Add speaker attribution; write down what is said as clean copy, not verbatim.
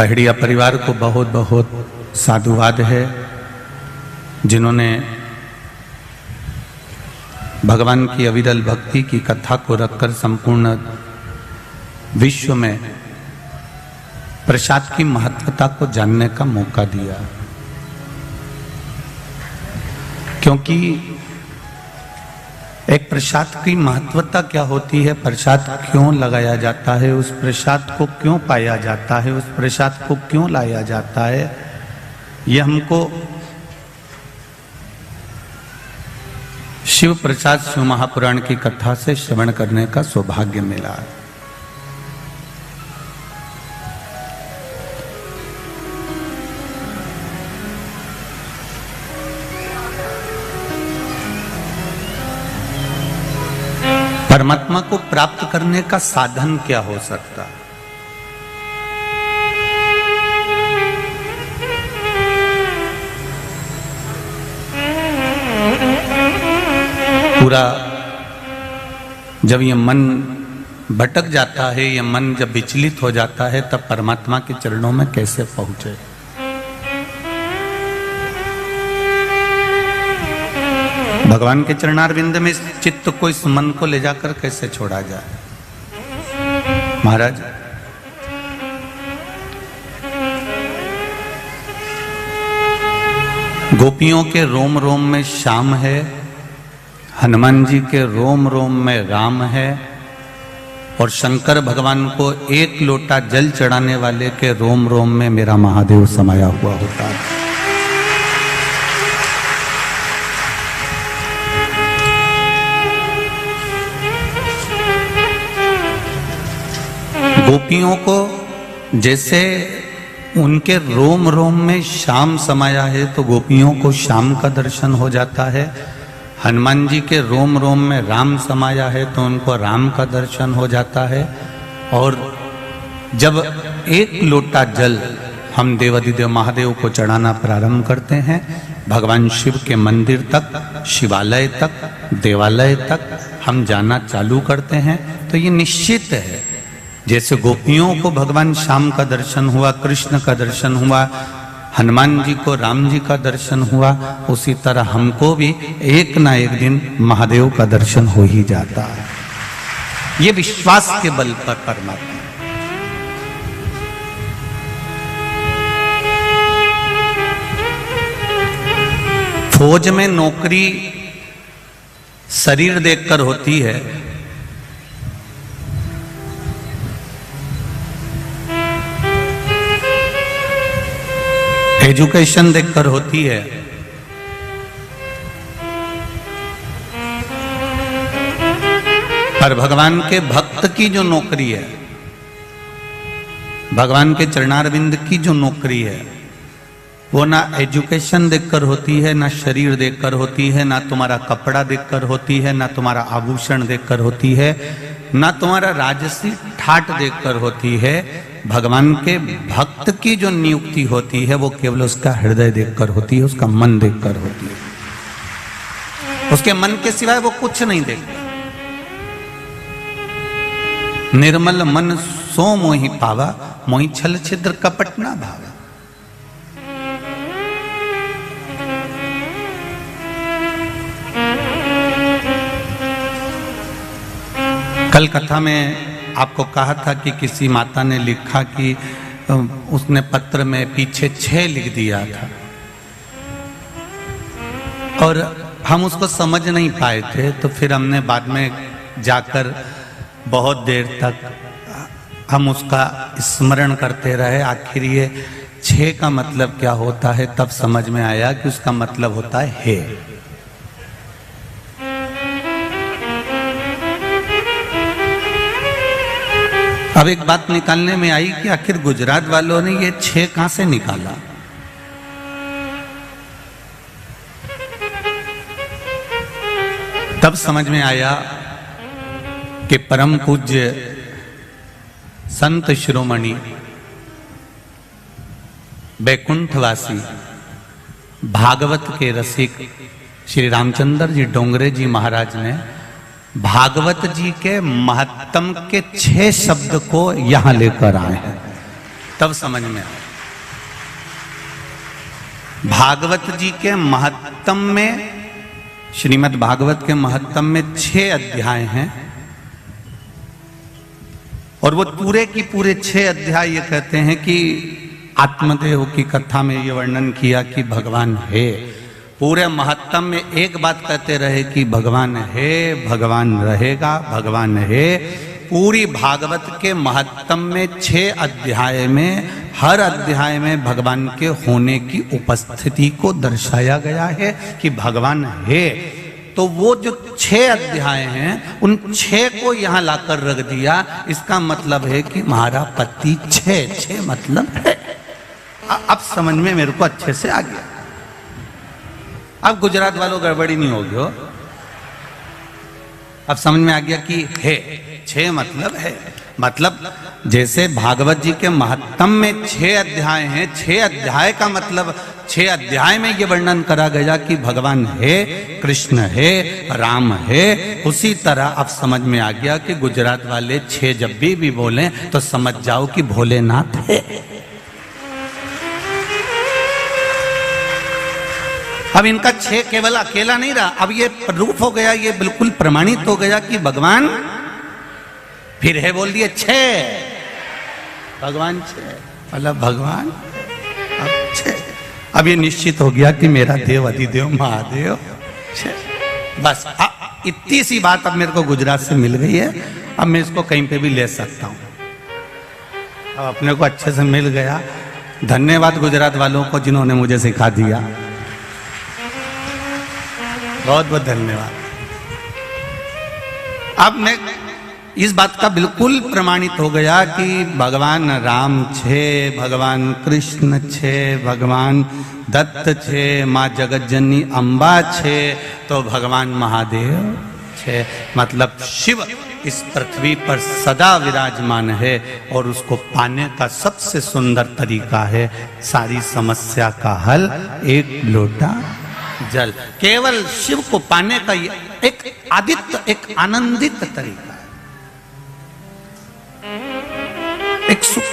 Speaker 1: बहड़िया परिवार को बहुत बहुत साधुवाद है, जिन्होंने भगवान की अविरल भक्ति की कथा को रखकर संपूर्ण विश्व में प्रसाद की महत्वता को जानने का मौका दिया। क्योंकि एक प्रसाद की महत्वता क्या होती है, प्रसाद क्यों लगाया जाता है, उस प्रसाद को क्यों पाया जाता है, उस प्रसाद को क्यों लाया जाता है, यह हमको शिव प्रसाद शिव महापुराण की कथा से श्रवण करने का सौभाग्य मिला। परमात्मा को प्राप्त करने का साधन क्या हो सकता है? पूरा जब ये मन भटक जाता है, ये मन जब विचलित हो जाता है, तब परमात्मा के चरणों में कैसे पहुंचे? भगवान के चरणारविंद में इस चित्त को, इस मन को ले जाकर कैसे छोड़ा जाए? महाराज, गोपियों के रोम रोम में श्याम है, हनुमान जी के रोम रोम में राम है, और शंकर भगवान को एक लोटा जल चढ़ाने वाले के रोम रोम में मेरा महादेव समाया हुआ होता है। गोपियों को जैसे उनके रोम रोम में श्याम समाया है, तो गोपियों को श्याम का दर्शन हो जाता है। हनुमान जी के रोम रोम में राम समाया है, तो उनको राम का दर्शन हो जाता है। और जब एक लोटा जल हम देवाधिदेव महादेव को चढ़ाना प्रारंभ करते हैं, भगवान शिव के मंदिर तक, शिवालय तक, देवालय तक हम जाना चालू करते हैं, तो ये निश्चित है जैसे गोपियों को भगवान श्याम का दर्शन हुआ, कृष्ण का दर्शन हुआ, हनुमान जी को राम जी का दर्शन हुआ, उसी तरह हमको भी एक ना एक दिन महादेव का दर्शन हो ही जाता है। ये विश्वास के बल पर परमात्मा। फौज में नौकरी शरीर देखकर होती है, एजुकेशन देखकर होती है, पर भगवान के भक्त की जो नौकरी है, भगवान के चरणारविंद की जो नौकरी है, वो ना एजुकेशन देखकर होती है, ना शरीर देखकर होती है, ना तुम्हारा कपड़ा देखकर होती है, ना तुम्हारा आभूषण देखकर होती है, ना तुम्हारा राजसी ठाट देखकर होती है। भगवान के भक्त की जो नियुक्ति होती है, वो केवल उसका हृदय देखकर होती है, उसका मन देखकर होती है। उसके मन के सिवाय वो कुछ नहीं देखता। निर्मल मन सो मोहि पावा, मोहि छल छिद्र कपट ना भावा। कल कथा में आपको कहा था कि किसी माता ने लिखा कि उसने पत्र में पीछे 6 लिख दिया था, और हम उसको समझ नहीं पाए थे, तो फिर हमने बाद में जाकर बहुत देर तक हम उसका स्मरण करते रहे। आखिर ये 6 का मतलब क्या होता है, तब समझ में आया कि उसका मतलब होता है। अब एक बात निकालने में आई कि आखिर गुजरात वालों ने ये 6 कहां से निकाला। तब समझ में आया कि परम पूज्य संत शिरोमणि बैकुंठवासी भागवत के रसिक श्री रामचंद्र जी डोंगरे जी महाराज ने भागवत जी के महत्तम के 6 शब्द को यहां लेकर आए हैं। तब समझ में आए। भागवत जी के महत्तम में, श्रीमद् भागवत के महत्तम में 6 अध्याय हैं और वो पूरे की पूरे 6 अध्याय ये कहते हैं कि आत्मदेव की कथा में ये वर्णन किया कि भगवान है। पूरे महत्तम में एक बात कहते रहे कि भगवान है, भगवान रहेगा, भगवान है। पूरी भागवत के महत्तम में 6 अध्याय में हर अध्याय में भगवान के होने की उपस्थिति को दर्शाया गया है कि भगवान है। तो वो जो 6 अध्याय हैं उन 6 को यहां लाकर रख दिया। इसका मतलब है कि हमारा पति 6 मतलब है। अब समझ में मेरे को अच्छे से आ गया। अब गुजरात वालों गड़बड़ी नहीं होगी हो। अब समझ में आ गया कि है 6 मतलब है। मतलब जैसे भागवत जी के महत्तम में 6 अध्याय हैं, 6 अध्याय का मतलब 6 अध्याय में ये वर्णन करा गया कि भगवान है, कृष्ण है, राम है। उसी तरह अब समझ में आ गया कि गुजरात वाले 6 जब भी बोलें तो समझ जाओ कि भोलेनाथ है। अब इनका 6 केवल अकेला नहीं रहा, अब ये प्रूफ हो गया, ये बिल्कुल प्रमाणित हो गया कि भगवान फिर है, बोल दिए 6 भगवान 6 मतलब भगवान अब 6। अब ये निश्चित हो गया कि मेरा देव अधिदेव महादेव 6। बस इतनी सी बात अब मेरे को गुजरात से मिल गई है। अब मैं इसको कहीं पे भी ले सकता हूँ। अब अपने को अच्छे से मिल गया। धन्यवाद गुजरात वालों को जिन्होंने मुझे सिखा दिया, बहुत बहुत धन्यवाद। अब मैं इस बात का बिल्कुल प्रमाणित हो गया कि भगवान राम 6, भगवान कृष्ण 6, भगवान दत्त 6, माँ जगतजननी अम्बा 6, तो भगवान महादेव 6। मतलब शिव इस पृथ्वी पर सदा विराजमान है और उसको पाने का सबसे सुंदर तरीका है सारी समस्या का हल, एक लोटा जल। केवल शिव को पाने का एक आदित्य, एक आनंदित तरीका, एक सुख